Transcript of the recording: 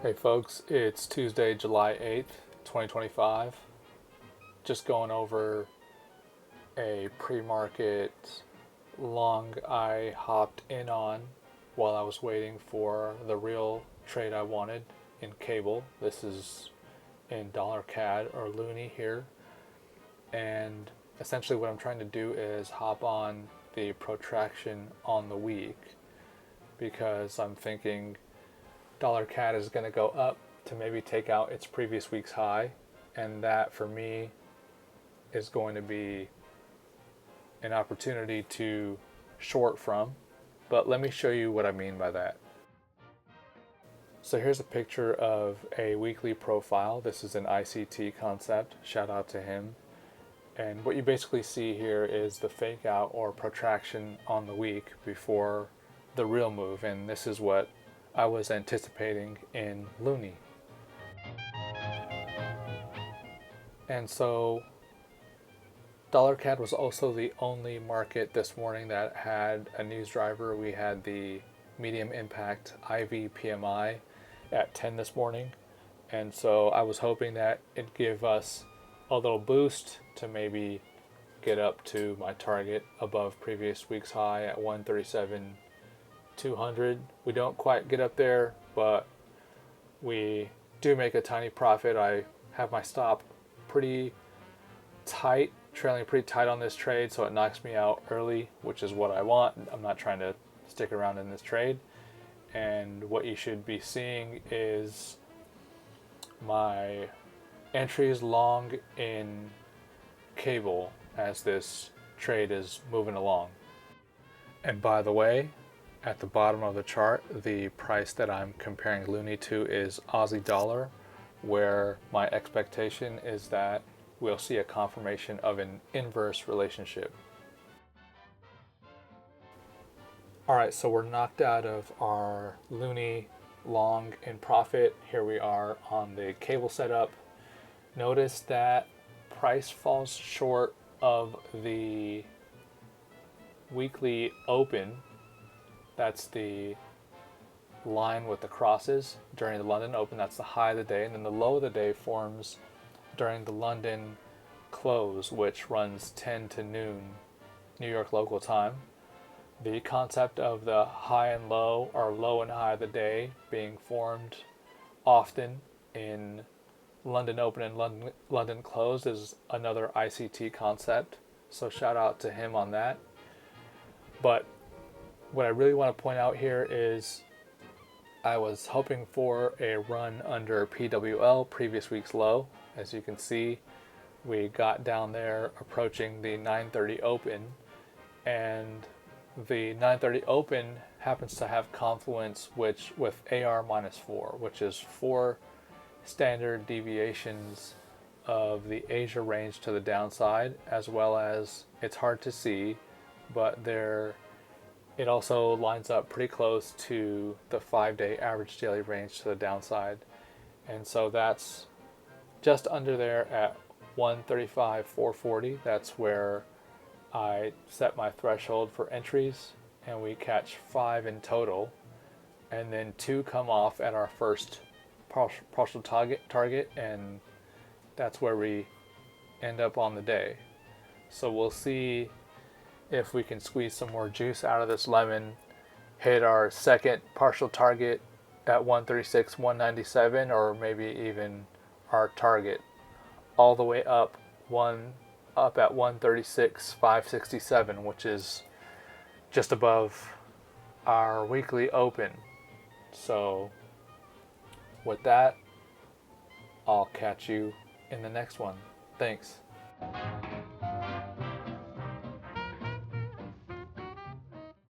Hey folks, it's Tuesday, July 8th, 2025. Just going over a pre-market long I hopped in on while I was waiting for the real trade I wanted in cable. This is in dollar CAD or Loonie here. And essentially what I'm trying to do is hop on the protraction on the week because I'm thinking dollar CAD is going to go up to maybe take out its previous week's high, and that for me is going to be an opportunity to short from. But let me show you what I mean by that. So here's a picture of a weekly profile. This is an ICT concept. Shout out to him. And what you basically see here is the fake out or protraction on the week before the real move, and this is what I was anticipating in Loonie. And so dollar CAD was also the only market this morning that had a news driver. We had the medium impact IV PMI at 10 this morning, and so I was hoping that it'd give us a little boost to maybe get up to my target above previous week's high at 137.200. We don't quite get up there, but we do make a tiny profit. I have my stop pretty tight, trailing pretty tight on this trade, so it knocks me out early, which is what I want. I'm not trying to stick around in this trade. And what you should be seeing is my entries long in cable as this trade is moving along. And by the way, at the bottom of the chart, the price that I'm comparing Loonie to is Aussie dollar, where my expectation is that we'll see a confirmation of an inverse relationship. All right, so we're knocked out of our Loonie long in profit. Here we are on the cable setup. Notice that price falls short of the weekly open. That's the line with the crosses during the London Open. That's the high of the day. And then the low of the day forms during the London close, which runs 10 to noon New York local time. The concept of the high and low, or low and high of the day, being formed often in London Open and London close is another ICT concept. So shout out to him on that. But what I really want to point out here is I was hoping for a run under PWL, previous week's low. As you can see, we got down there approaching the 9:30 open, and the 9:30 open happens to have confluence with AR -4, which is 4 standard deviations of the Asia range to the downside, as well as, it's hard to see, but it also lines up pretty close to the 5-day average daily range to the downside. And so that's just under there at 135.440. That's where I set my threshold for entries, and we catch 5 in total, and then 2 come off at our first partial target, and that's where we end up on the day. So we'll see if we can squeeze some more juice out of this lemon, hit our second partial target at 136.197, or maybe even our target all the way up at 136.567, which is just above our weekly open. So with that, I'll catch you in the next one. Thanks.